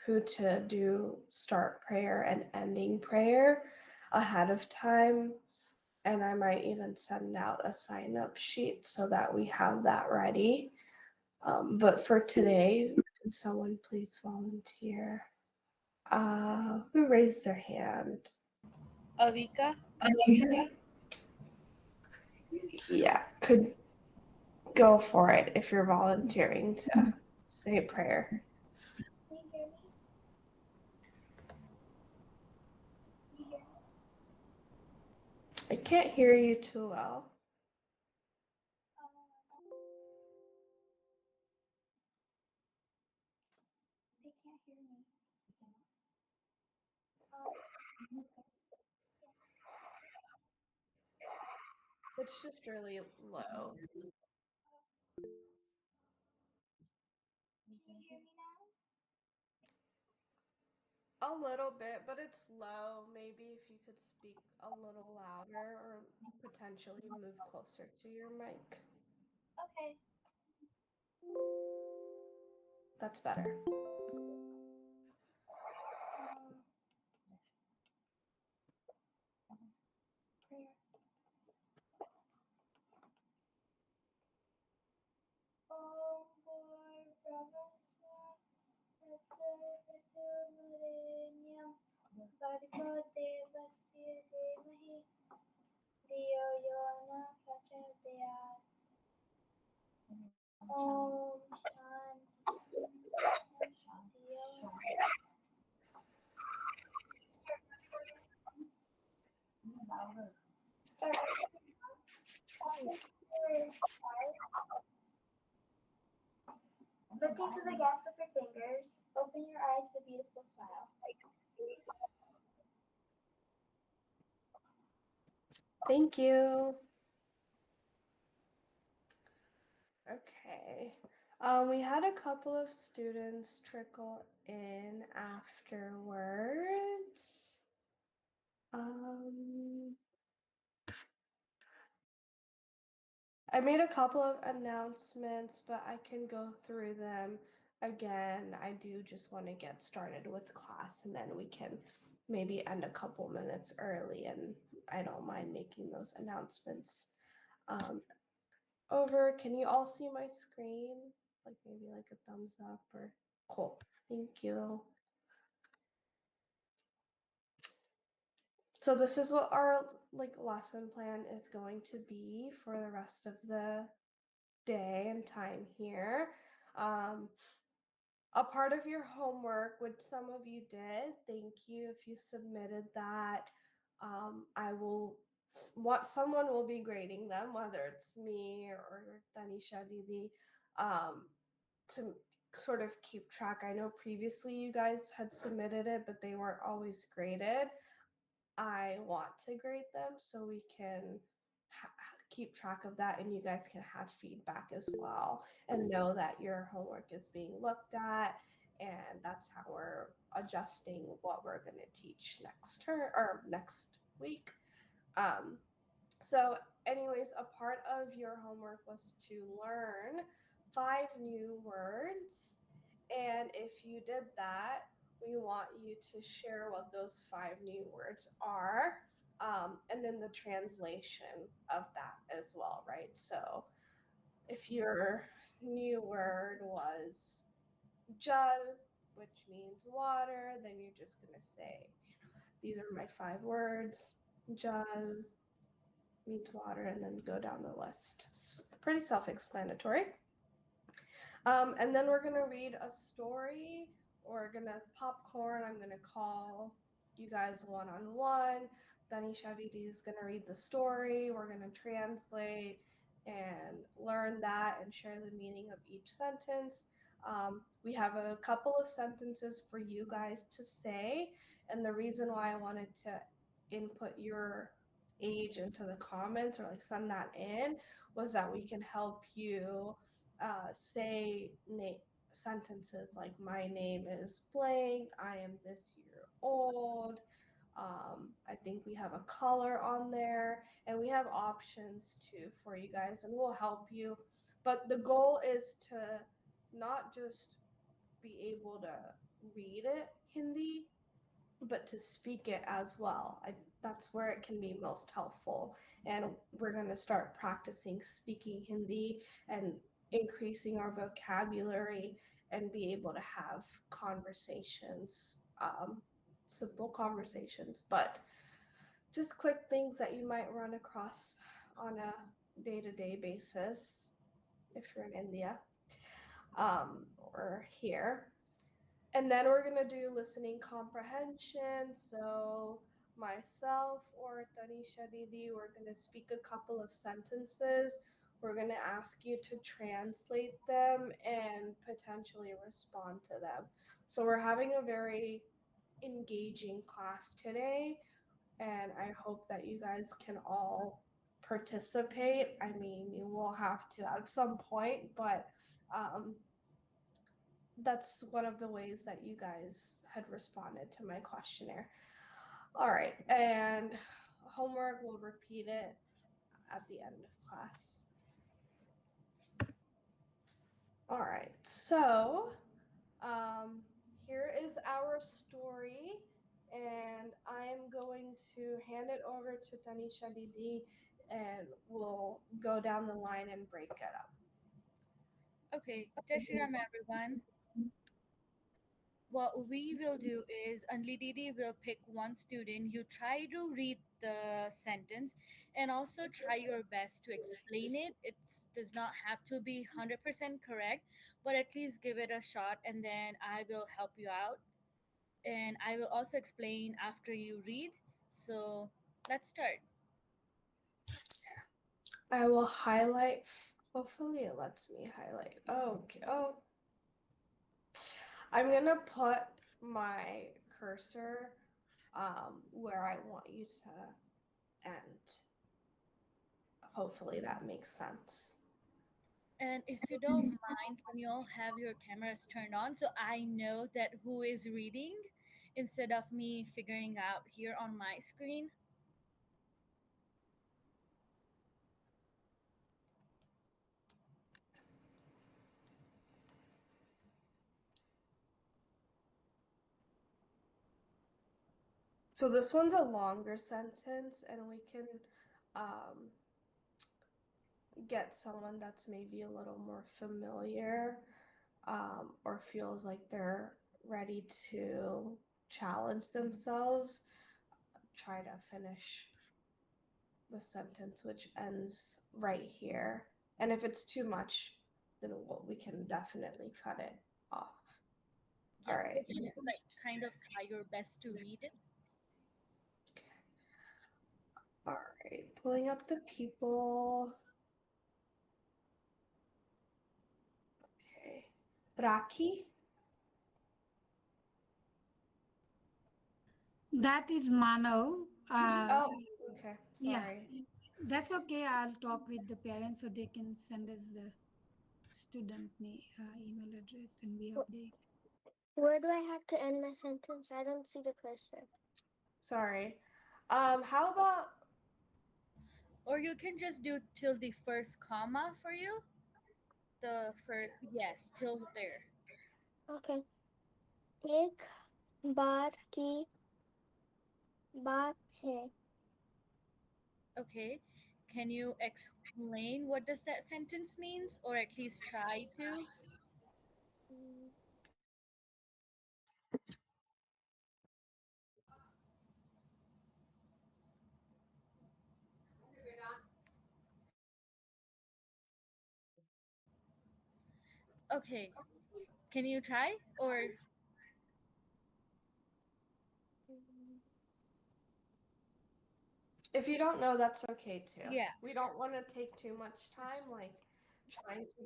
who to do start prayer and ending prayer ahead of time. And I might even send out a sign up sheet so that we have that ready. But for today, can someone please volunteer? Who raised their hand? Avika? Yeah, could go for it if you're volunteering to say prayer. I can't hear you too well. They can't hear me. It's just really low. Can you hear me now? A little bit, but it's low. Maybe if you could speak a little louder or potentially move closer to your mic. Okay. That's better. Prayer. Om Bhur Brahmaswa Tatsaviturvarenyam Bhargo Devasya Devahi Diyo Yona Prachodayat. Om Start. Look into the gaps of your fingers. Open your eyes to a beautiful smile. Thank you. Okay. We had a couple of students trickle in afterwards. I made a couple of announcements, but I can go through them again. I do just want to get started with class and then we can maybe end a couple minutes early, and I don't mind making those announcements. Over, can you all see my screen? Like maybe like a thumbs up or cool. Thank you. So this is what our like lesson plan is going to be for the rest of the day and time here. A part of your homework, which some of you did, thank you if you submitted that. I will what someone will be grading them, whether it's me or Tanisha Didi, to sort of keep track. I know previously you guys had submitted it, but they weren't always graded. I want to grade them so we can keep track of that and you guys can have feedback as well and know that your homework is being looked at, and that's how we're adjusting what we're going to teach next term or next week. So anyways, a part of your homework was to learn 5 new words, and if you did that, we want you to share what those 5 new words are, and then the translation of that as well, right? So if your new word was jal, which means water, then you're just going to say, these are my 5 words. Jal means water, and then go down the list. It's pretty self explanatory. And then we're gonna read a story. We're gonna popcorn. I'm gonna call you guys one on one. Dani Shavidi is gonna read the story. We're gonna translate and learn that and share the meaning of each sentence. We have a couple of sentences for you guys to say, and the reason why I wanted to input your age into the comments or like send that in was that we can help you say sentences like my name is blank, I am this year old. I think we have a color on there, and we have options too for you guys, and we'll help you. But the goal is to not just be able to read it Hindi, but to speak it as well. That's where it can be most helpful. And we're going to start practicing speaking Hindi and increasing our vocabulary and be able to have conversations, simple conversations, but just quick things that you might run across on a day-to-day basis if you're in India, or here. And then we're gonna do listening comprehension. So myself or Tanisha Didi, we're gonna speak a couple of sentences. We're gonna ask you to translate them and potentially respond to them. So we're having a very engaging class today, and I hope that you guys can all participate. I mean, you will have to at some point, but um, that's one of the ways that you guys had responded to my questionnaire. All right, and homework, we'll repeat it at the end of class. All right, so um, here is our story, and I'm going to hand it over to Tanisha Didi, and we'll go down the line and break it up. Okay, Jai Shri Ram, everyone. What we will do is Anli Didi will pick one student. You try to read the sentence and also try your best to explain it. It does not have to be 100% correct, but at least give it a shot and then I will help you out. And I will also explain after you read. So let's start. I will highlight. Hopefully, it lets me highlight. Oh, okay. Oh, I'm gonna put my cursor where I want you to end. Hopefully that makes sense. And if you don't mind, can you all have your cameras turned on so I know that who is reading instead of me figuring out here on my screen? So this one's a longer sentence, and we can um, get someone that's maybe a little more familiar, or feels like they're ready to challenge themselves. Try to finish the sentence, which ends right here. And if it's too much, then we can definitely cut it off. All Yeah, right. but just like kind of try your best to read it. All right. Pulling up the people. Okay. Raki. That is Manav. Oh, okay. Yeah, Sorry. that's okay. I'll talk with the parents so they can send us the student email address and we update. Where do I have to end my sentence? I don't see the cursor. Sorry. How about Or you can just do till the first comma for you. The first, yes, till there. Okay. एक बार की बात है. Okay. Can you explain what does that sentence means or at least try to? Okay. Can you try or if you don't know, that's okay too. yeah. We don't want to take too much time, like trying to.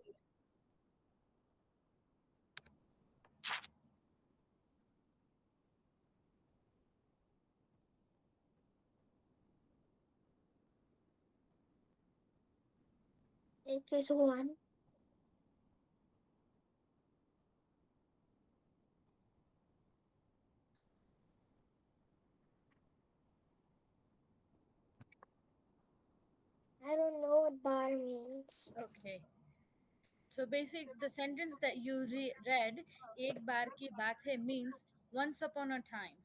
एक is one. I don't know what bar means. Okay. So basic the sentence that you read, "Ek baar ki baat hai" means once upon a time.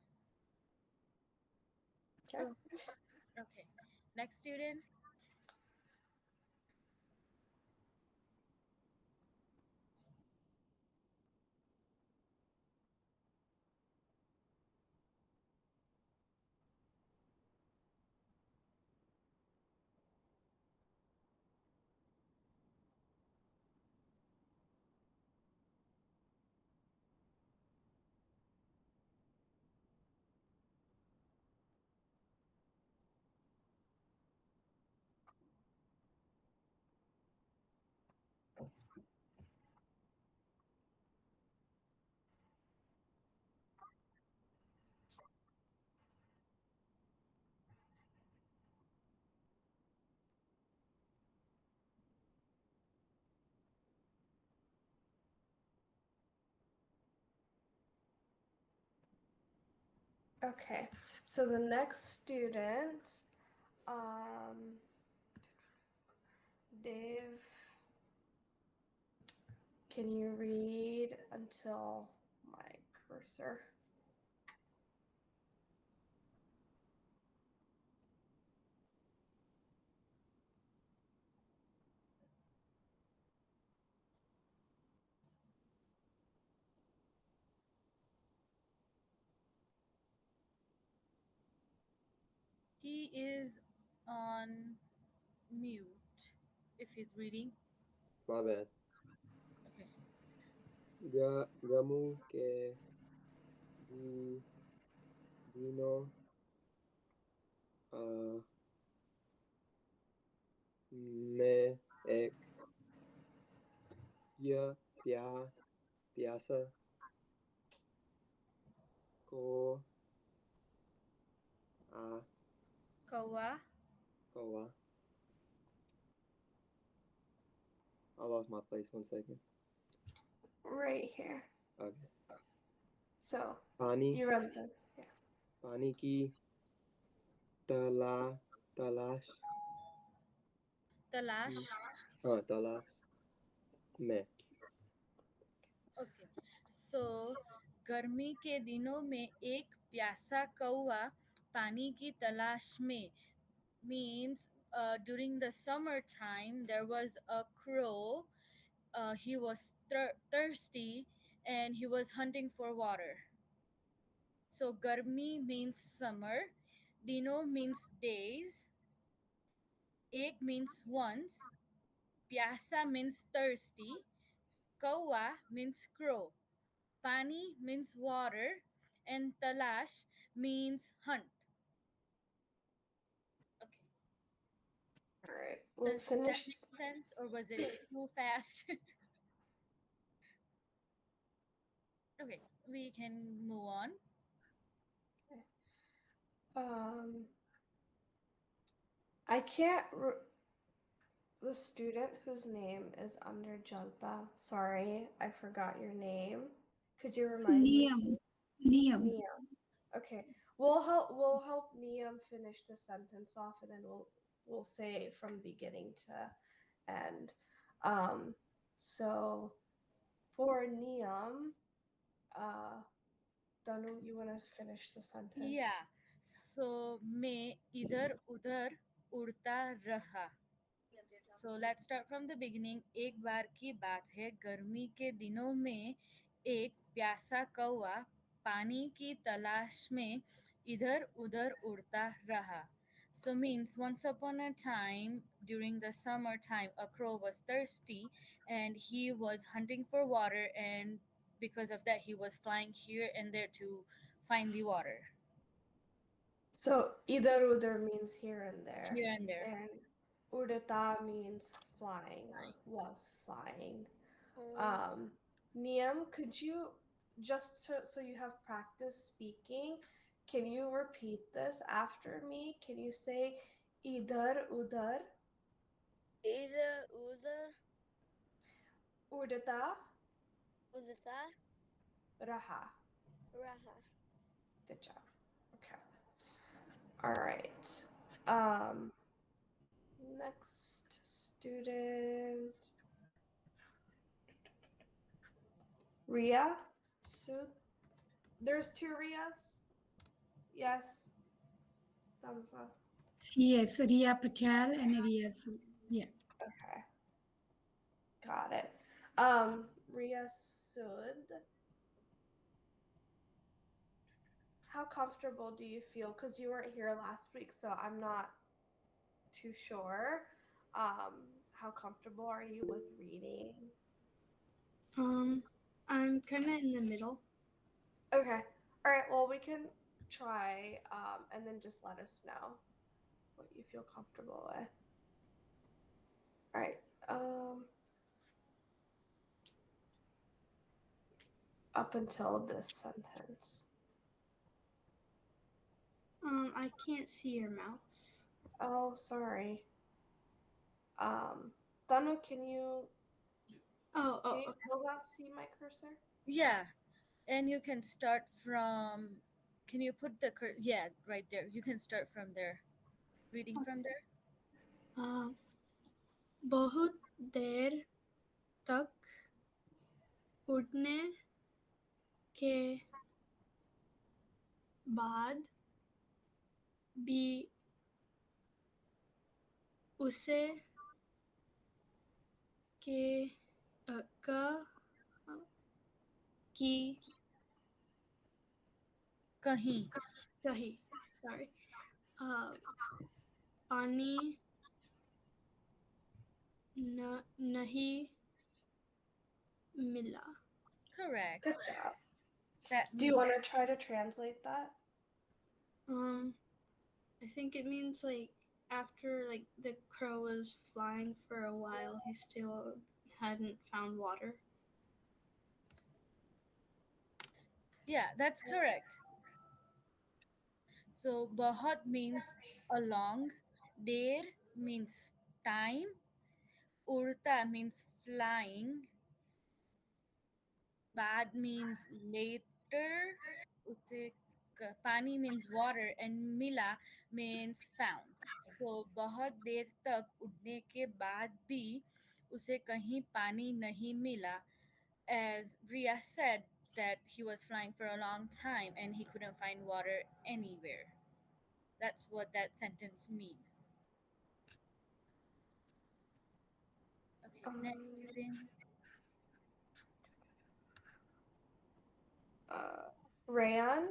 Okay. Okay. Next student. Okay. So the next student, Dave, can you read until my cursor? He is on mute if he's reading. My bad. Okay. Gamu ke di dino में एक यह प्यासा को आ Kawa. koa. I lost my place. 1 second. Right here. Okay. So पानी you read the पानी की तलाश Talash. तलाश में Okay. So गर्मी के दिनों में एक प्यासा कौवा पानी की तलाश में means during the summertime there was a crow. He was thirsty and he was hunting for water. So garmi means summer, dino means days, ek means once, pyasa means thirsty, kawa means crow, pani means water, and talash means hunt. Okay. All right. We'll Does that finish. make sense or was it too fast? Okay, we can move on. I can't. The student whose name is under Jalpa. Sorry, I forgot your name. Could you remind me? Niyam. Niam. Okay. We'll help Niam finish the sentence off, and then we'll say it from beginning to end. So for Niam, Danu, you want to finish the sentence? Yeah. So मैं इधर उधर उड़ता रहा. So let's start from the beginning. एक बार की बात है, गर्मी के दिनों में एक प्यासा कौवा पानी की तलाश में इधर उधर उड़ता रहा. So means once upon a time during the summer time a crow was thirsty and he was hunting for water, and because of that he was flying here and there to find the water. So idhar udhar means here and there. Here and there. And udata means flying or was flying. Niam, could you just so you have practice speaking, can you repeat this after me? Can you say idhar udhar Either Uda udata Udata raha? Raha. Good job. Okay. All right. Next student. Ria? Sud? There's two Rias? Yes. Thumbs up. Yes, Ria Patel and Ria Su. Yeah. Okay. Got it. Ria Sud. How comfortable do you feel? Because you weren't here last week, so I'm not too sure. How comfortable are you with reading? I'm kind of in the middle. Okay. All right. Well, we can try, and then just let us know what you feel comfortable with. All right. Up until this sentence. I can't see your mouse. Oh, sorry. Danu, can you Oh, okay. still not see my cursor? Yeah, and you can start from. Can you put the yeah, right there. You can start from there. Reading from there. बहुत देर तक उड़ने के बाद भी उसे के का की कहीं. कही sorry पानी नहीं मिला. Correct. Good job. That Do you want to try to translate that? I think it means like after like the crow was flying for a while, he still hadn't found water. Yeah, that's correct. So bahut means along, der means time, urta means flying, bad means later, उसे pani means water, and mila means found. So बहुत देर तक उड़ने के बाद भी उसे कहीं पानी नहीं मिला. As Ria said, that he was flying for a long time and he couldn't find water anywhere. That's what that sentence means. Okay, next student. Rayan,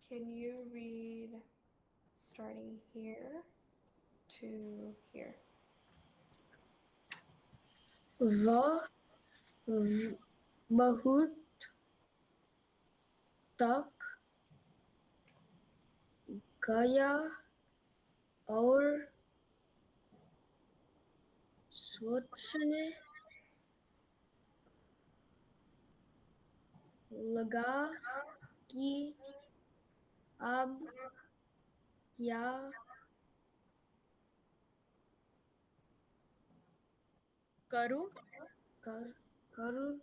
can you read starting here to here? वह बहुत तक गया और सोचने लगा कि अब क्या Karu. करूं.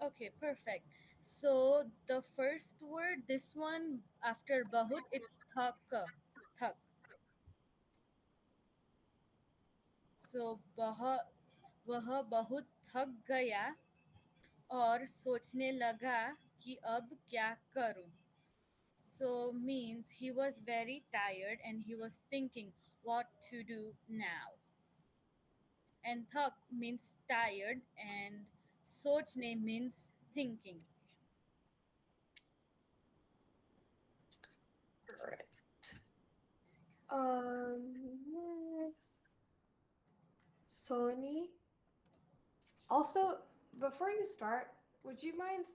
Okay, perfect. So the first word, this one after bahut, it's thak. Thak. So वह बहुत थक गया और सोचने लगा कि अब क्या करूं. So means he was very tired and he was thinking what to do now. And thak means tired and sochne means thinking. All right. Next. Sony. Also, before you start, would you mind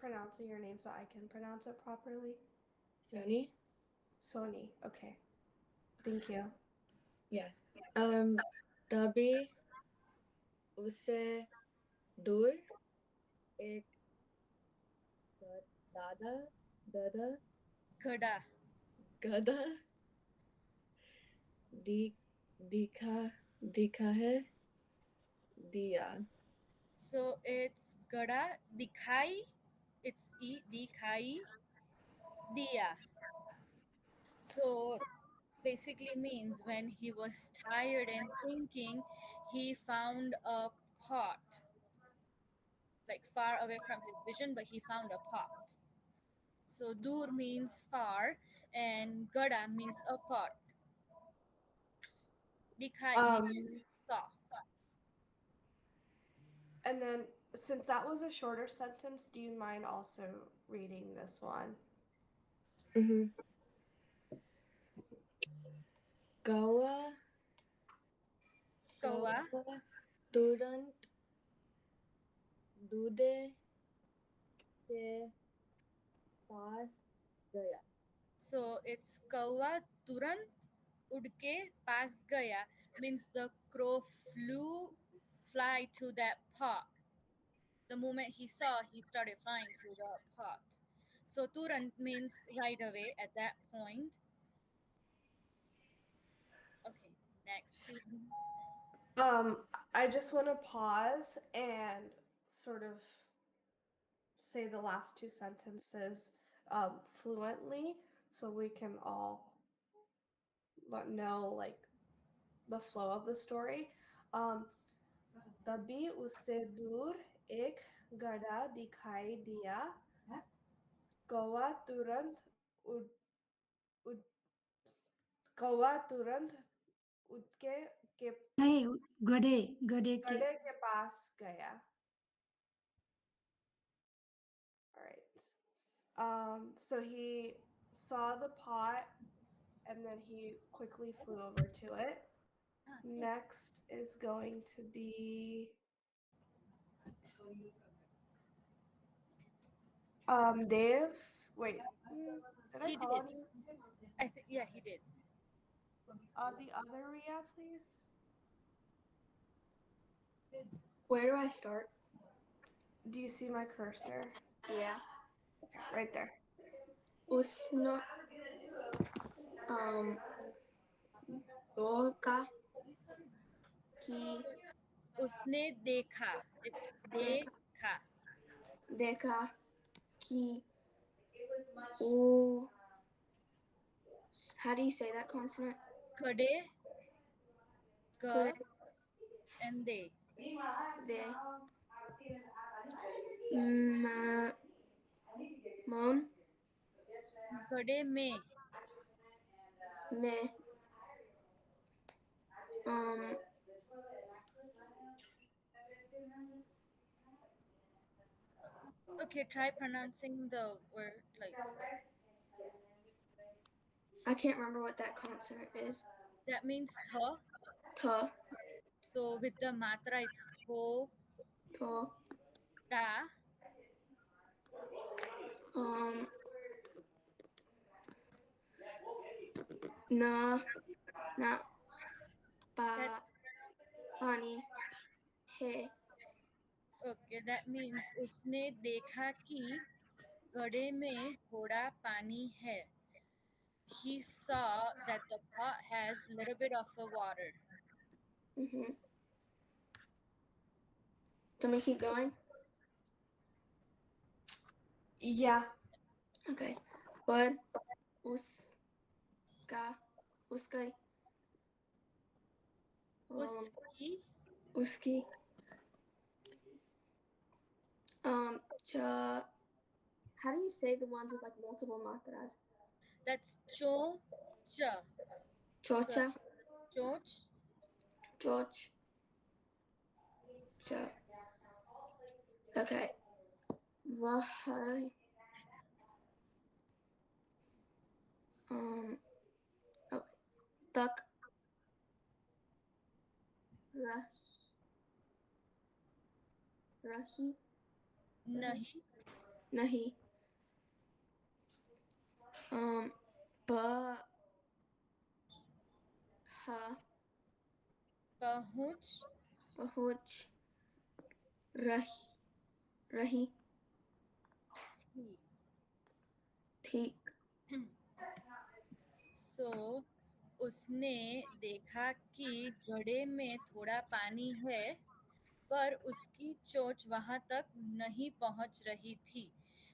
pronouncing your name so I can pronounce it properly? Sony? Sony. Okay. Thank you. Yes. तभी उसे दूर एक दादा दादा Gada. गधा दिखा है दिया. So it's gada dikhai. It's dikhai diya. So basically means when he was tired and thinking, he found a pot, like far away from his vision, but he found a pot. So dur means far, and gada means a pot. Dikhai means Um, saw. and then since that was a shorter sentence, do you mind also reading this one? Mm-hmm. Kawa, Kawa. kawa, turant, दूधे के पास गया. So it's kawa turant udke pas gaya, means the crow fly to that pot. The moment he saw, he started flying to the pot. So turant means right away at that point. Okay, next student. I just want to pause and sort of say the last two sentences fluently so we can all know like the flow of the story. Um, तभी उससे दूर एक गधा दिखाई दिया कौवा तुरंत उड़ उड़ कौवा तुरंत उड़ के नहीं गधे गधे के गधे के पास गया. All right. So he saw the pot and then he quickly flew over to it. Next is going to be Dave. Wait, did I He call did. on you? I think yeah, he did. The other Ria, please. Where do I start? Do you see my cursor? Yeah. Okay, right there. Usno um Doka ki उसने देखा. It's देखा. deka ki o how do you say that consonant? गधे, Kure ग and they. de ma mon गधे में. me um Okay, try pronouncing the word like I can't remember what that consonant is. that means th. Ta So with the matra, it's tho, to da. um na na That pa pani he okay. That means उसने देखा कि घड़े में थोड़ा पानी है. He saw that the pot has a little bit of a water. mm-hmm. Do me keep going? Yeah. Okay. But uska uska उसकी uski cha how do you say the ones with like multiple matras? that's cho cha. So Chocha, choch. choch, cha. Okay. Vahai oh tak rah rahi Nahi. nahi ba ha पहुंच pahuch rahi rahi थी. ठीक So उसने देखा कि घड़े में थोड़ा पानी है, पर उसकी चोंच वहां तक नहीं पहुंच रही थी.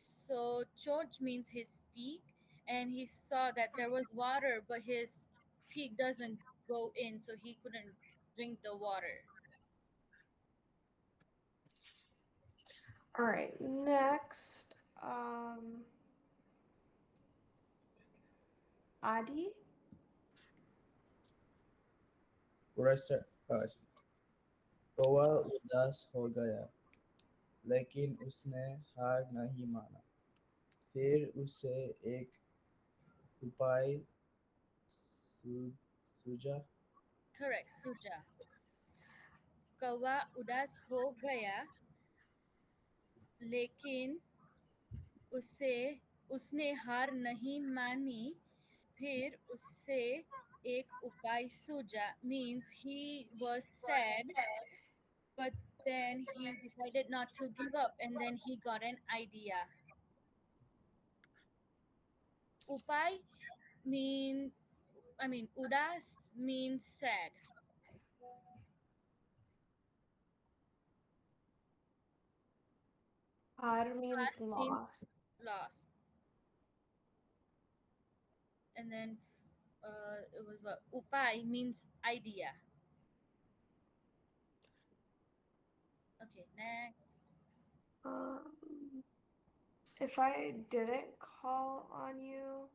So चोंच means his peak, and he saw that there was water, but his peak doesn't go in, so he couldn't drink the water. All right, next, Adi. कौवा उदास हो गया, लेकिन उसने हार नहीं माना। फिर उसे एक उपाय सूझा। Correct, Suja. कौवा उदास हो गया, लेकिन उसे उसने हार नहीं मानी। फिर उससे एक उपाय सूझा means he was sad, but then he decided not to give up, and then he got an idea. Upai mean udas means sad. Har Har means means loss. lost. And then it was what? Upai means idea. Okay, next. Um, if I didn't call on you,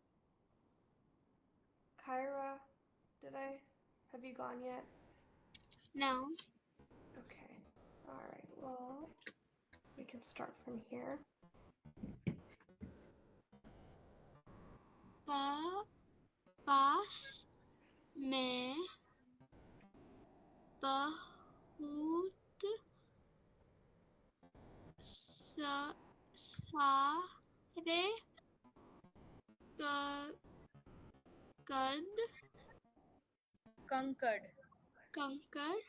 Kyra, did I? Have you gone yet? No. Okay. All right. Well, we can start from here. पास में बहुत सारे Conquered. कंकड़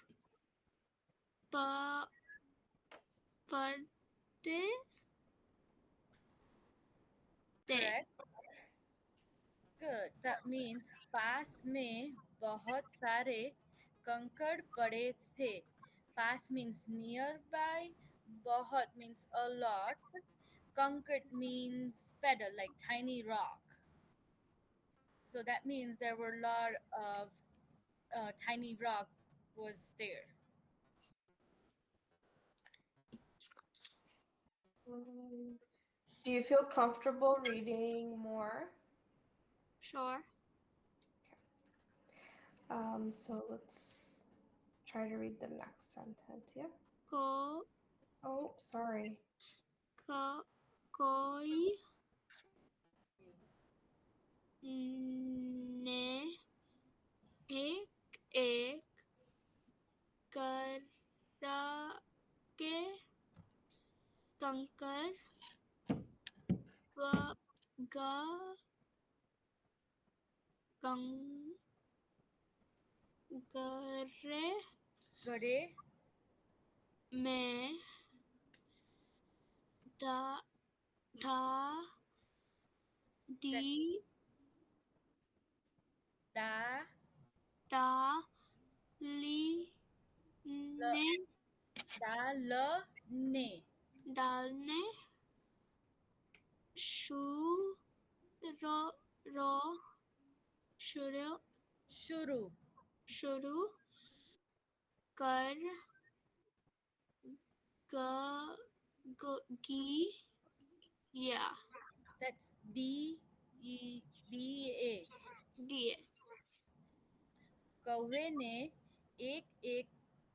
पड़ते थे। Correct. Good. That means पास में बहुत सारे कंकड़ पड़े थे. पास means nearby. बहुत means a lot. Conquered means pedal, like tiny rock. So that means there were a lot of tiny rock was there. Do you feel comfortable reading more? Sure. So let's try to read the next sentence. Yeah. को Oh, sorry. कोई ने एक एक करके कंकर कंकरे गड़े में धा धा डी da डाली ने डालने डालने शुरू शुरू शुरू शुरू कर गी या that's D-E-D-A. दिए। कौवे ने एक एक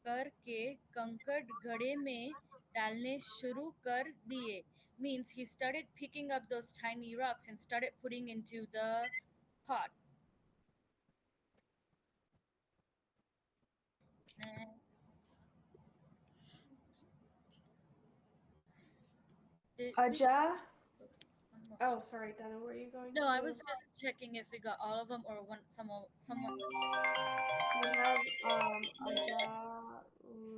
करके कंकड़ घड़े में डालने शुरू कर दिए means he started picking up those tiny rocks and started putting into the pot. Next. Did we? Aja. Okay, one more. Oh, sorry, Dana. Were you going No, to? I was just checking if we got all of them or one. Someone was. We have Aja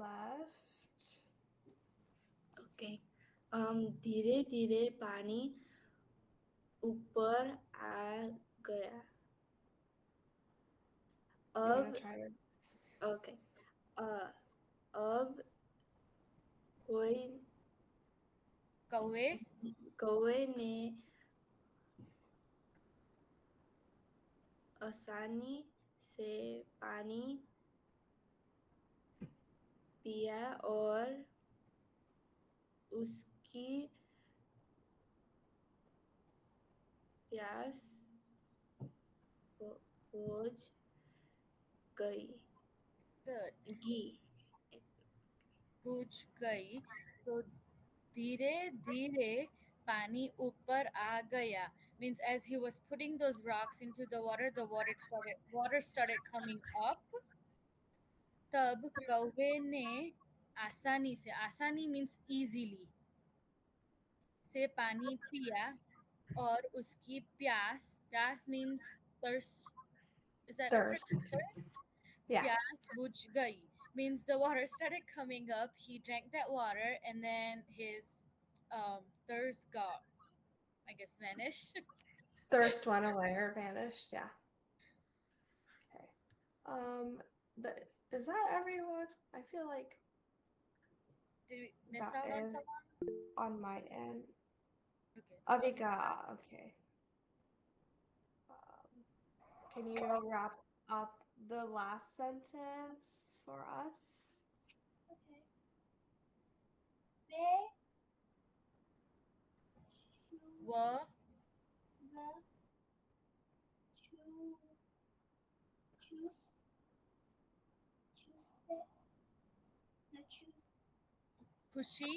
left. Okay. धीरे धीरे पानी ऊपर आ गया। You want अब to try it? okay. अब कोई कौवे कौवे ने आसानी से पानी पिया और उसकी की प्यास बुझ गई Good. गी बुझ गई. So धीरे धीरे पानी ऊपर आ गया means as he was putting those rocks into the water started coming up. तब कौवे ने आसानी means easily से पानी पिया और उसकी प्यास means thirst. Is that a correct Thirst. word? Yeah. प्यास बुझ गई means the water started coming up. He drank that water and then his thirst got, I guess, vanished. Thirst went away or vanished. Yeah. Okay. The, is that everyone? I feel like Did we miss that out on is someone? on my end. Okay. Abiga. Okay. Can you wrap up the last sentence for us? Okay. They Wa the choo choose choose it the choose Pushi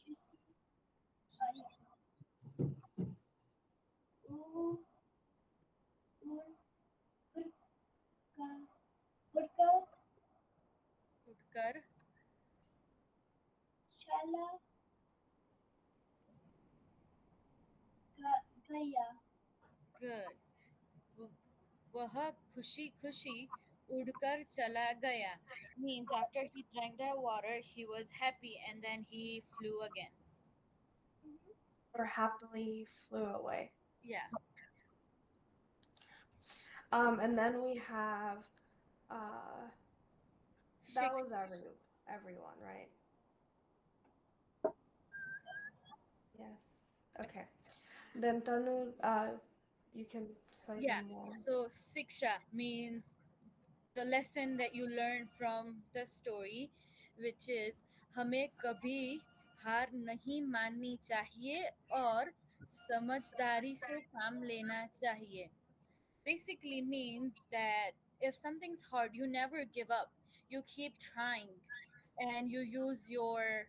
choose sorry u ur urka urka उठकर chala gaya. good. वह खुशी खुशी उड़कर चला गया means after he drank that water he was happy and then he flew again. Or happily flew away. Yeah. And then we have that was everyone, right? Yes. Okay. Then Tanu, you can say Yeah. more. So siksha means the lesson that you learn from the story, which is हमें कभी हार नहीं माननी चाहिए और समझदारी से काम लेना चाहिए. Basically means that if something's hard, you never give up. You keep trying and you use your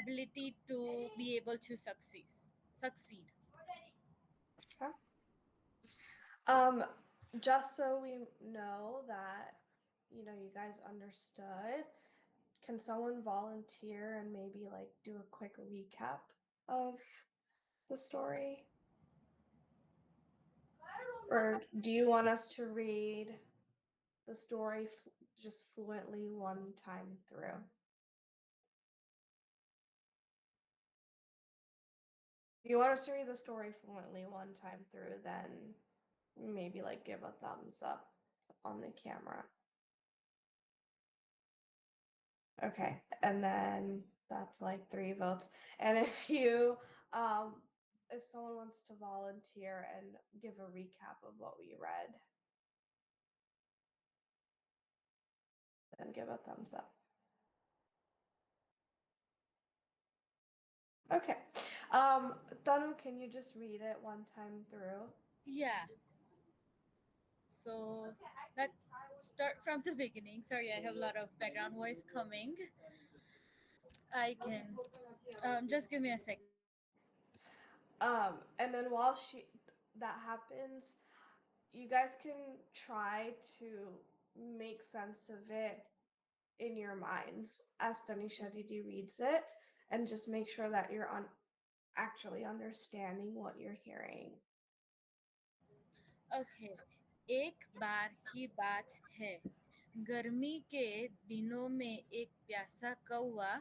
ability to be able to Succeed. Okay. Um, just so we know that you guys understood, can someone volunteer and maybe like do a quick recap of the story? Or do you want us to read the story just fluently one time through? If you want us to read the story fluently one time through, then maybe like give a thumbs up on the camera. Okay, and then that's like 3 votes. And if someone wants to volunteer and give a recap of what we read, then give a thumbs up. Okay. Tanu, can you just read it one time through? Yeah. So let's start from the beginning. Sorry, I have a lot of background noise coming. I can just give me a second. And then while that happens, you guys can try to make sense of it in your minds as Tanisha Didi reads it, and just make sure that you're actually understanding what you're hearing. Okay. एक बार की बात है. गर्मी के दिनों में एक प्यासा कौवा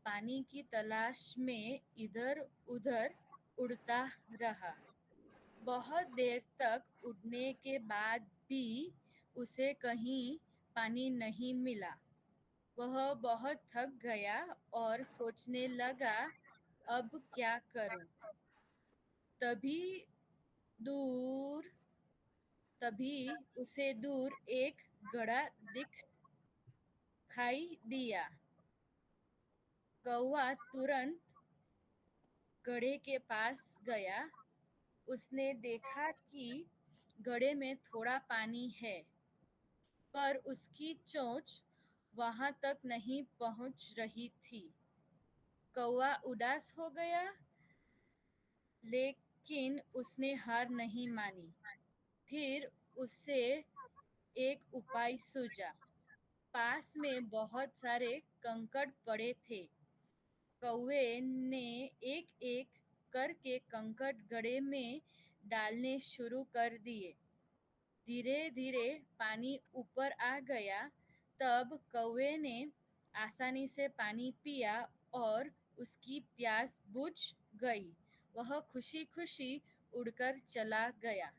पानी की तलाश में इधर उधर उड़ता रहा. बहुत देर तक उड़ने के बाद भी उसे कहीं पानी नहीं मिला. वह बहुत थक गया और सोचने लगा अब क्या करूं. तभी दूर तभी उसे दूर एक घड़ा दिखाई दिया। कौवा तुरंत घड़े के पास गया। उसने देखा कि घड़े में थोड़ा पानी है, पर उसकी चोंच वहां तक नहीं पहुंच रही थी। कौवा उदास हो गया, लेकिन उसने हार नहीं मानी। फिर उसे एक उपाय सूझा। पास में बहुत सारे कंकड़ पड़े थे। कौवे ने एक एक करके कंकड़ घड़े में डालने शुरू कर दिए। धीरे धीरे पानी ऊपर आ गया। तब कौवे ने आसानी से पानी पिया और उसकी प्यास बुझ गई। वह खुशी खुशी उड़कर चला गया।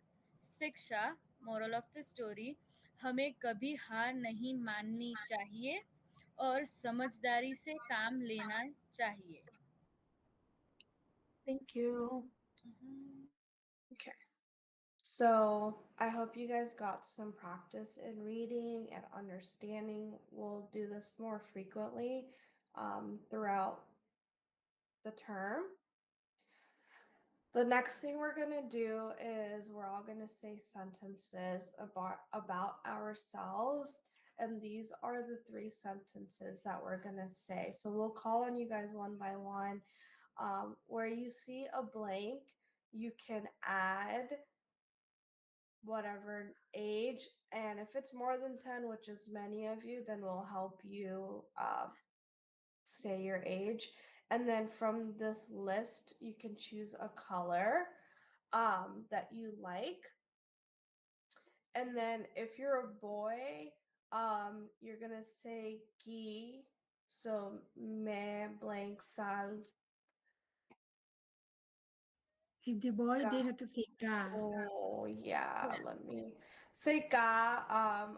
शिक्षा, मोरल ऑफ द स्टोरी, हमें कभी हार नहीं माननी चाहिए और समझदारी से काम लेना चाहिए। Thank you. Okay. So I hope you guys got some practice in reading and understanding. We'll do this more frequently throughout the term. The next thing we're going to do is we're all going to say sentences about ourselves. And these are the 3 sentences that we're going to say. So we'll call on you guys one by one. Where you see a blank, you can add whatever age. And if it's more than 10, which is many of you, then we'll help you say your age. And then from this list, you can choose a color that you like. And then if you're a boy, you're gonna say ki. So me blank sal If the boy, ka. they have to say ka. Oh yeah, let me say ka.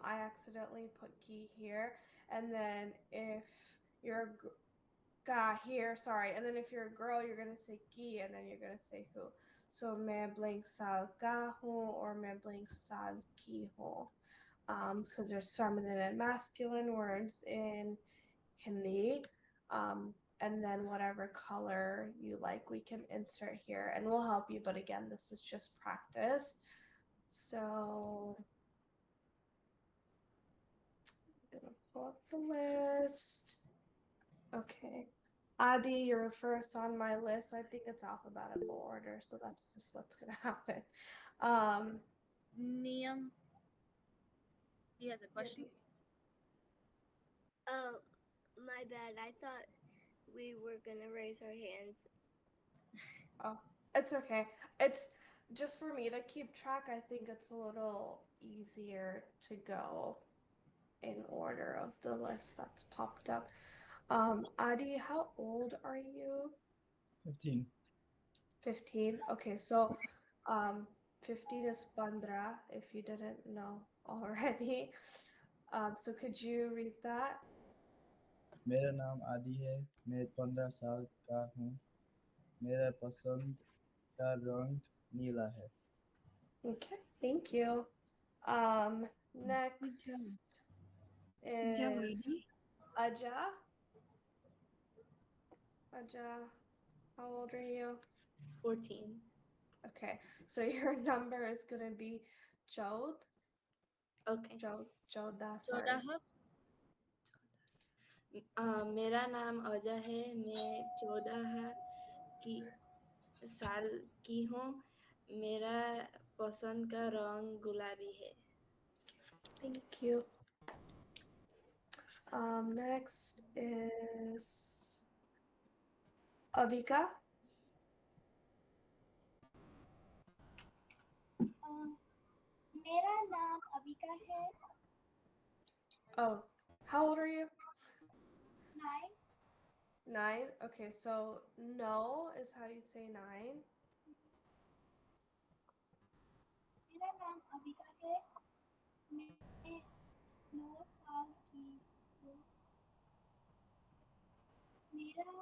I accidentally put ki here. And then if you're a ka here, sorry. And then if you're a girl, you're gonna say ki, and then you're gonna say who. So me blank sal ka ho or me blank sal ki ho. Because there's feminine and masculine words in Hindi. And then whatever color you like, we can insert here, and we'll help you. But again, this is just practice. So I'm gonna pull up the list. Okay. Adi, you're first on my list. I think it's alphabetical order, so that's just what's gonna happen. Niyam, he has a Yeah, question. Oh, my bad. I thought we were gonna raise our hands. oh, it's okay. It's just for me to keep track. I think it's a little easier to go in order of the list that's popped up. Adi, how old are you? 15. 15. Okay, so 15 is Pandra, if you didn't know already. So could you read that? मेरा नाम आदि है, मैं 15 साल का हूँ, मेरा पसंद का रंग नीला है। Okay, thank you. Next Job is ready? Aja. Aja, how old are you? 14. Okay, so your number is gonna be Jod. Okay. Joda, sorry. Chodah, मेरा नाम अजय है, मैं 14 की साल की हूँ, मेरा पसंद का रंग गुलाबी है। Thank you. Next is Avika. मेरा नाम अविका है। Oh, how old are you? 9. 9. Okay, so no is how you say 9. मेरा नाम अविका है। मैं 9 साल की हूँ। मेरा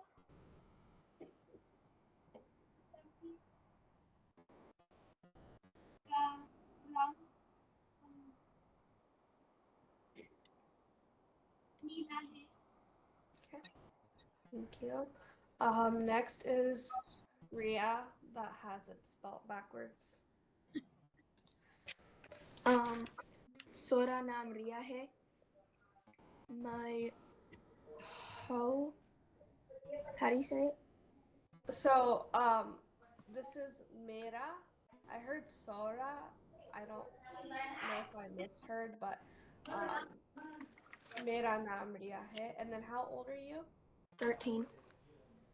पसंद का रंग Okay. Thank you. Next is Ria, that has it spelled backwards. सोरा नाम रिया है. My how do you say it? So, this is Mera. I heard Sora. I don't know if I misheard, but Mera naam Riya hai. And then how old are you? 13.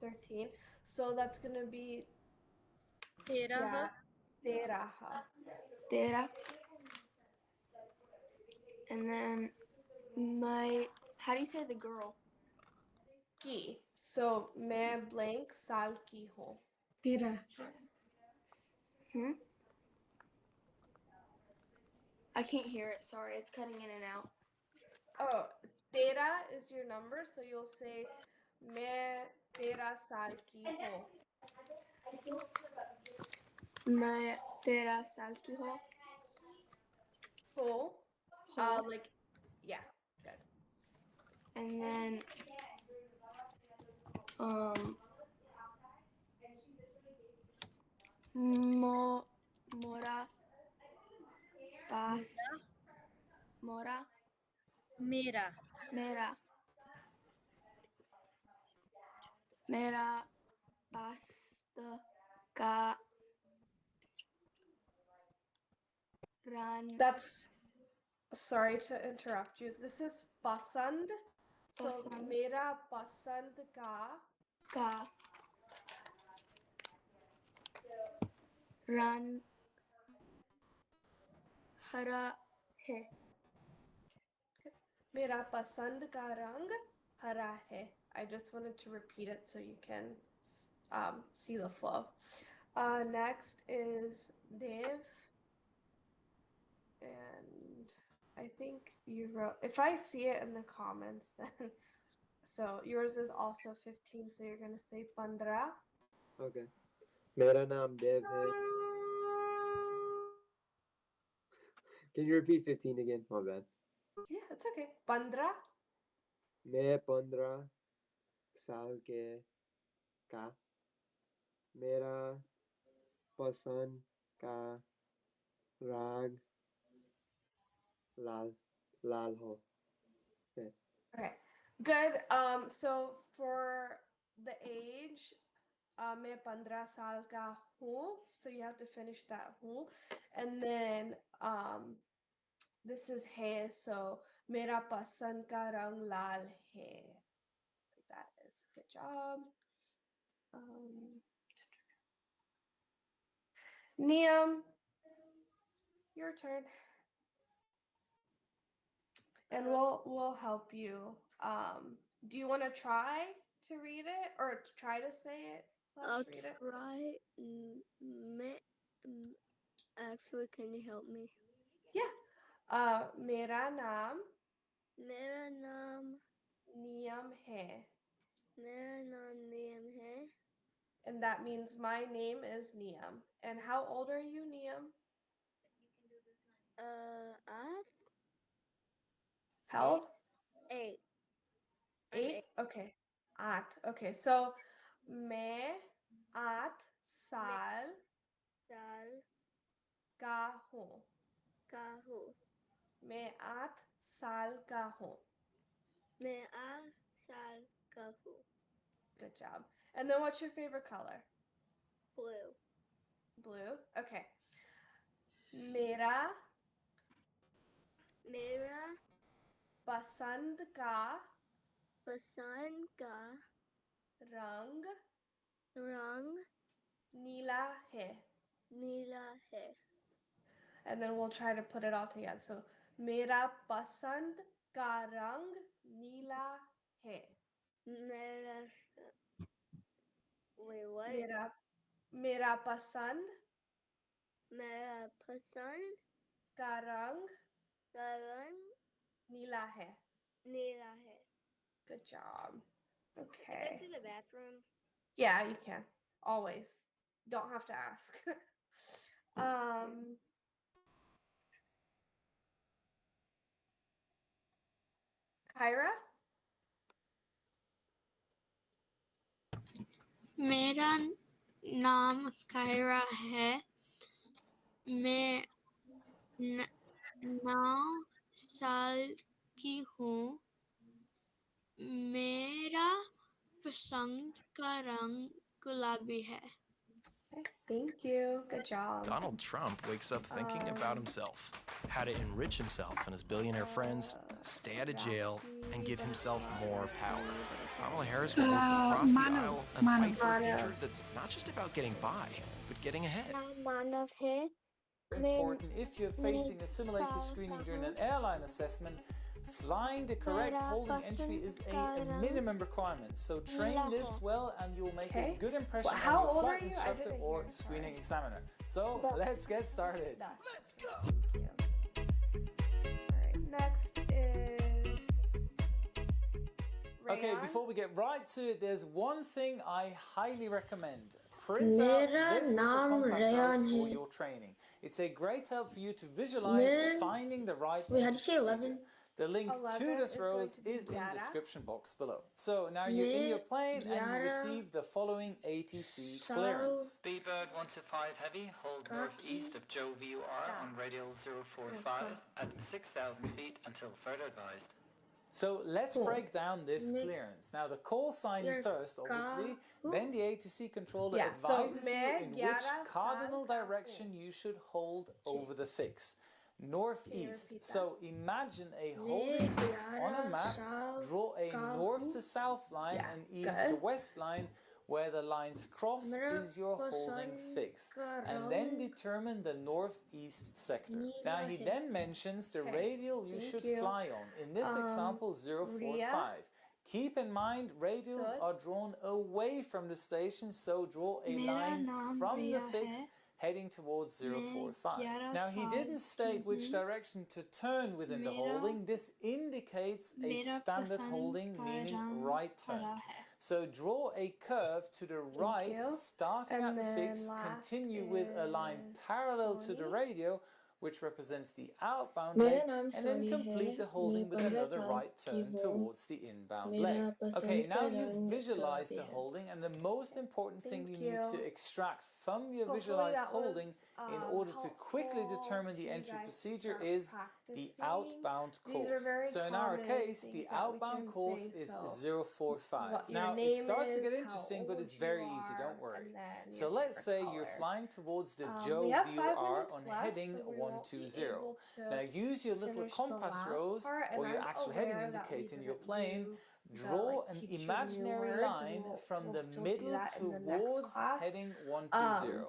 13. So that's gonna be Teraha. Teraha. Tera. And then my how do you say the girl? Ki. So मैं blank साल की हूँ. Tera. I can't hear it. Sorry, it's cutting in and out. Oh, tera is your number, so you'll say मैं 13 साल की हूँ. मैं 13 साल की हूँ. Ho. Like, yeah, good. And then mora pas mora Mera. मेरा पास्त का That's sorry to interrupt you. This is pasand. So Pasand. mera pasand का रंग हरा है. Mera pasand ka rang hara hai. I just wanted to repeat it so you can see the flow. Next is Dev. And I think you wrote, if I see it in the comments, then so yours is also 15, so you're gonna say Pandra. Okay. मेरा नाम देव है. Can you repeat 15 again? My bad. Yeah, it's okay. Pandra. मैं 15 साल के का. मेरा पसंद का रंग लाल लाल हो. Okay. Okay, good. So for the age, मैं 15 साल का हूँ, so you have to finish that हूँ, and then this is है, so मेरा पसंद का रंग लाल है. That is good job. Niam, your turn. And we'll help you. Do you want to try to read it or to try to say it? I'll Read it? try. Actually, can you help me? Yeah. मेरा नाम मेरा नाम नियम है. मेरा नाम नियम है. And that means my name is Niam. And how old are you, Niam? How old? 8. 8? Okay. 8. Okay. So मैं 8 साल का हूँ. मैं 8 साल का हूँ. मैं 8 साल का हूँ. Good job. And then what's your favorite color? Blue. Blue? Okay. मेरा पसंद का रंग नीला है. And then we'll try to put it all together. So मेरा पसंद का रंग नीला है. Wait, what? मेरा पसंद मेरा पसंद का रंग नीला है. Good job. Okay. Can I go to the bathroom? Yeah, you can. Always. Don't have to ask. Kyra? मेरा नाम कायरा है मैं 9 साल की हूँ मेरा पसंद का रंग गुलाबी है Thank you. Good job. Donald Trump wakes up thinking about himself, how to enrich himself and his billionaire friends, stay out of jail, and give himself more power. Kamala Harris will walk across the aisle and fight for a future that's not just about getting by, but getting ahead. मानव है Important if you're facing a simulator screening during an airline assessment, flying the correct holding entry is a minimum requirement. So train this well and you'll make a good impression on your flight instructor or screening examiner. So let's get started. Let's go. Alright, next is Okay, Rayan. before we get right to it, there's one thing I highly recommend. Print out this little compass rose for your training. It's a great help for you to visualize finding the right Wait, how do you say 11? The link to this rose is in the description box below. So now you're in your plane and you receive the following ATC clearance. B-Bird 125 Heavy, hold northeast of Joe VUR on radial 045 at 6,000 feet until further advised. So let's break down this clearance. Now the call sign first, obviously, then the ATC controller advises you in which cardinal direction you should hold over the fix. Northeast. So imagine a holding fix on a map, draw a north to south line and east to west line. Where the lines cross is your holding fix, and then determine the northeast sector. Now he then mentions the radial you should fly on, in this example 045. Keep in mind radials are drawn away from the station, so draw a line from the fix heading towards 045. Now he didn't state which direction to turn within the holding. This indicates a standard holding, meaning right turns. So draw a curve to the right, starting at the fix, continue with a line parallel to the radio, which represents the outbound leg, and then complete the holding with another right turn towards the inbound leg. Okay, now you've visualized the holding, and the most important thing you need to extract from your visualized holding in order to quickly determine the entry procedure is the outbound course. So in our case, the outbound course is 045. Now it starts to get interesting, but it's very easy, don't worry. So let's say you're flying towards the Joe VUR on heading 120. Now use your little compass rose or your actual heading indicator in your plane. Draw an imaginary line from the middle towards heading 120.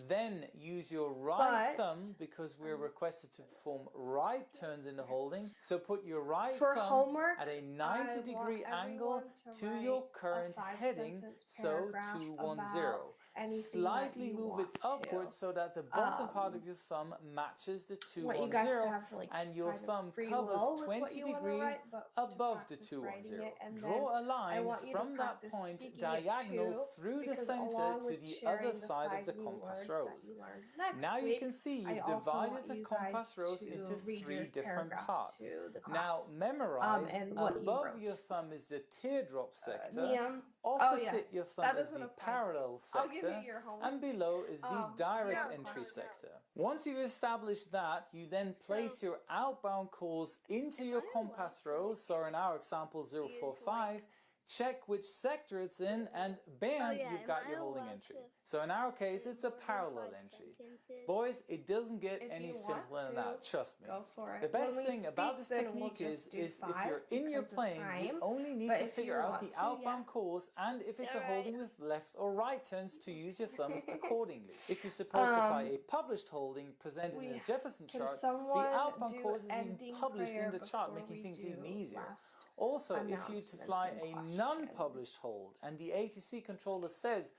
Then use your right thumb, because we're requested to perform right turns in the holding. So put your right thumb at a 90-degree angle to your current heading, so 210. Slightly move it upwards so that the bottom part of your thumb matches the 210 and your thumb covers 20 degrees above the 210. Draw a line from that point diagonal through the center to the other side of the compass rose. Now you can see you've divided the compass rose into 3 different parts. Now memorize, above your thumb is the teardrop sector, opposite your thumb is the parallel sector, and below is the direct entry sector. Once you've established that, you then place your outbound course into your compass rose, so in our example 045, check which sector it's in, and bam, you've got your holding entry. So in our case, it's a parallel entry. Boys, it doesn't get any simpler than that, trust me. Go for it. The best thing about this technique is if you're in your plane, you only need to figure out the outbound course and if it's a holding with left or right turns to use your thumbs accordingly. If you're supposed to fly a published holding presented in a Jefferson chart, the outbound course is even published in the chart, making things even easier. Also, if you're to fly a non-published hold and the ATC controller says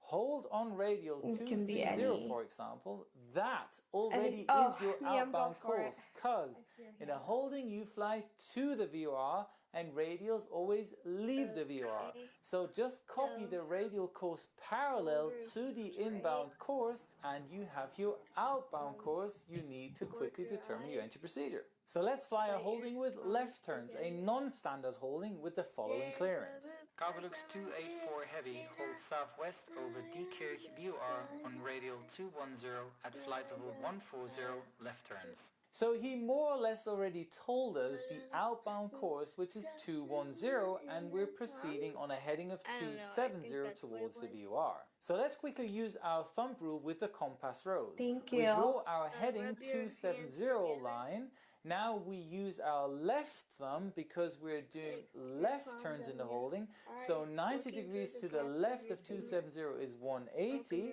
hold on radial 230, for example, that already is your outbound course, because in a holding you fly to the VOR and radials always leave the VOR. So just copy the radial course parallel to the inbound course and you have your outbound course you need to quickly determine your entry procedure. So let's fly a holding with left turns, a non-standard holding with the following clearance. Carbolux 284 Heavy holds southwest over Diekirch BUR on radial 210 at flight level 140 left turns. So he more or less already told us the outbound course, which is 210, and we're proceeding on a heading of 270 towards the VOR. So let's quickly use our thumb rule with the compass rose. Thank you. We draw our heading 270 line. Now we use our left thumb because we're doing left turns in the holding. So 90 degrees to the left of 270 is 180.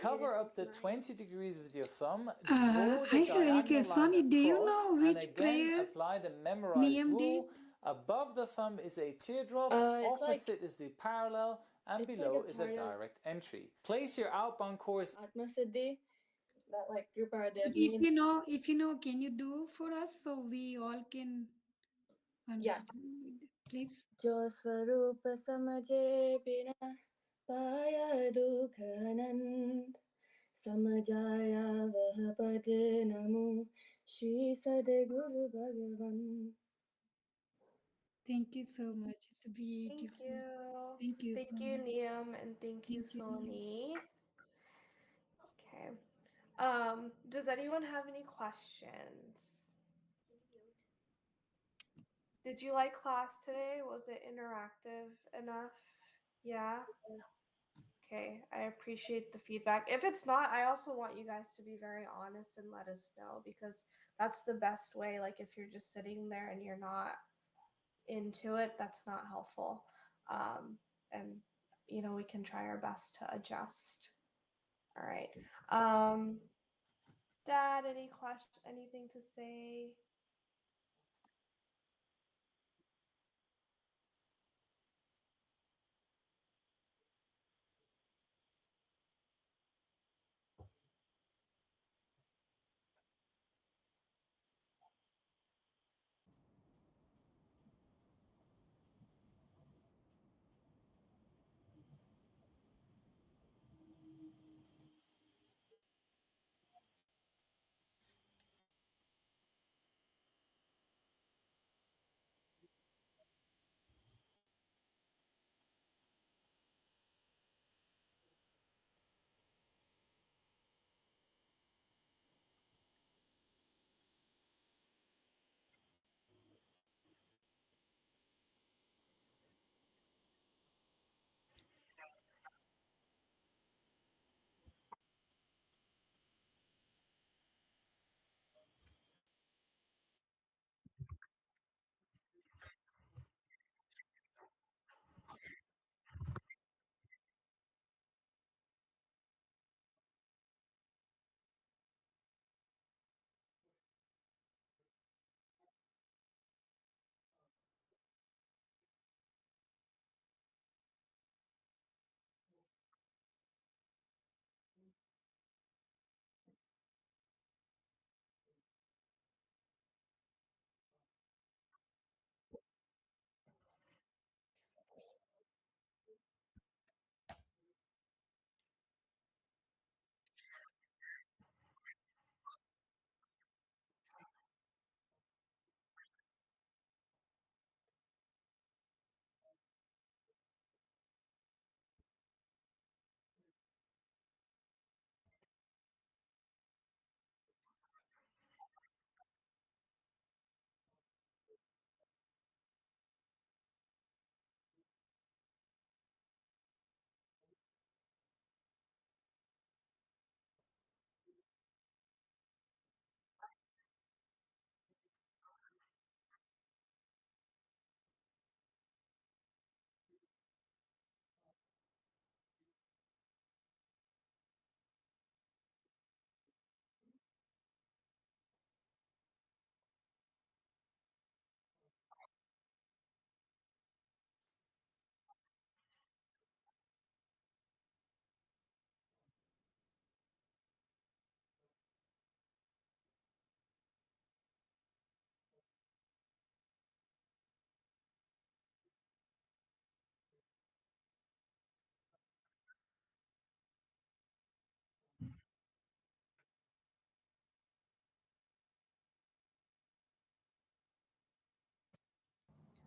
Cover up the 20 degrees with your thumb. Draw the diagonal Sonny, line do you across, know which and again prayer apply the memorized Niyam rule. did? Above the thumb is a teardrop, opposite is the parallel, and below is a direct entry. Place your outbound course. That like group are If you know, can you do for us so we all can understand? Please. जो स्वरूप समझे बिना पाया दुख अनंत समझाया वह पद नमो श्री सद्गुरु भगवान. Thank you so much. It's beautiful. Thank you so much. Niyam, and thank you, Sony. Okay. Does anyone have any questions? Did you like class today? Was it interactive enough? Yeah? Okay, I appreciate the feedback. If it's not, I also want you guys to be very honest and let us know, because that's the best way. Like if you're just sitting there and you're not into it, that's not helpful. And you know, we can try our best to adjust. All right. Dad, anything to say?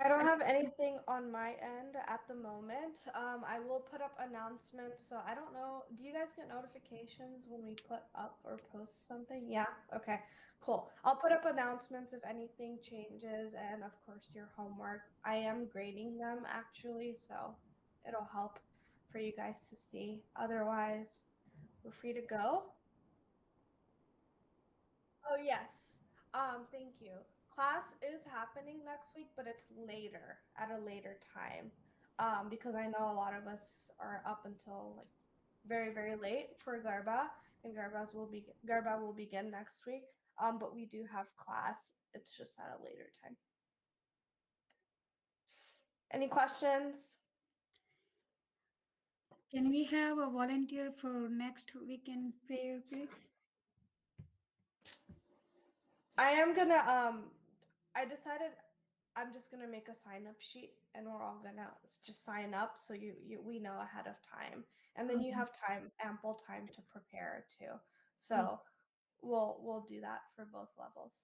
I don't have anything on my end at the moment. I will put up announcements. So I don't know. Do you guys get notifications when we put up or post something? Yeah. Okay. Cool. I'll put up announcements if anything changes, and of course your homework. I am grading them actually, so it'll help for you guys to see. Otherwise, we're free to go. Oh yes. Thank you. Class is happening next week, but it's later, at a later time. Because I know a lot of us are up until like very, very late for Garba, and Garba will begin next week. But we do have class. It's just at a later time. Any questions? Can we have a volunteer for next weekend prayer, please? I am gonna I decided I'm just gonna make a sign up sheet, and we're all gonna just sign up so we know ahead of time, and then you have ample time to prepare too. So we'll do that for both levels.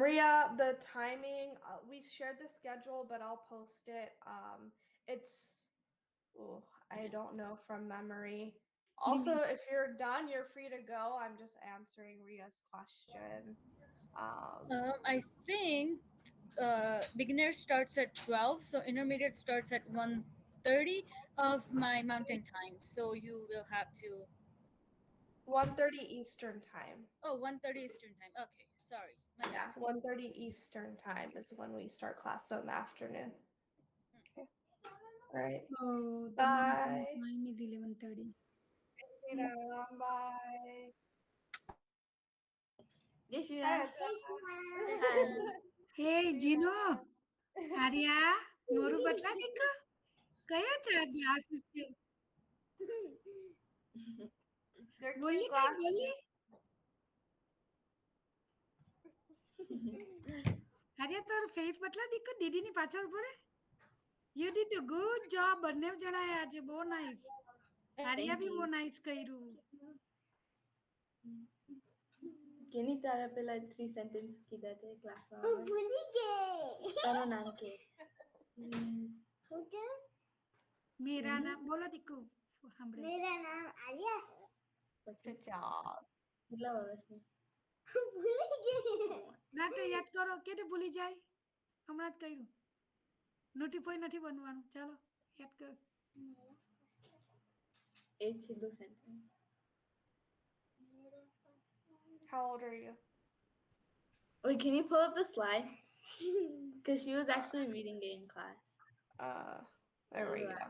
Ria, the timing, we shared the schedule, but I'll post it. I don't know from memory. Also, if you're done, you're free to go. I'm just answering Ria's question. I think beginner starts at 12, so intermediate starts at 1:30 of my mountain time. So you will have to 1:30 Eastern time. Oh, 1:30 Eastern time. Okay, sorry. Yeah, 1:30 Eastern time is when we start class in the afternoon. Okay. All right. So the Bye. time is 11:30. Bye. Jai Shri Ram. Hey, Gino. Arya, Noru batla dikka. Kaya cha glasses se? Bolli kai bolli? Arya, tor face batla dikka didi ni pachal pore? You did a good job. બંને જણાએ આજે બહુ nice. Arya બી બહુ nice કર્યું. Can you tell us like 3 sentences કીધા તે ક્લાસમાં? ભૂલી ગઈ. તારું નામ કે? ઓકે. मेरा नाम बोलो દીકુ. मेरा नाम आर्या है. Good job. કેટલા વર્ષની? ભૂલી ગઈ. ના તો યાદ કરો કેતે ભૂલી જાય? હમણાં જ કર્યું. નોટિફાઈ નથી બનવાનું. ચાલો યાદ કરો. એ છેલ્લું sentence. How old are you? Wait, can you pull up the slide? Because she was actually reading it in class. There we go.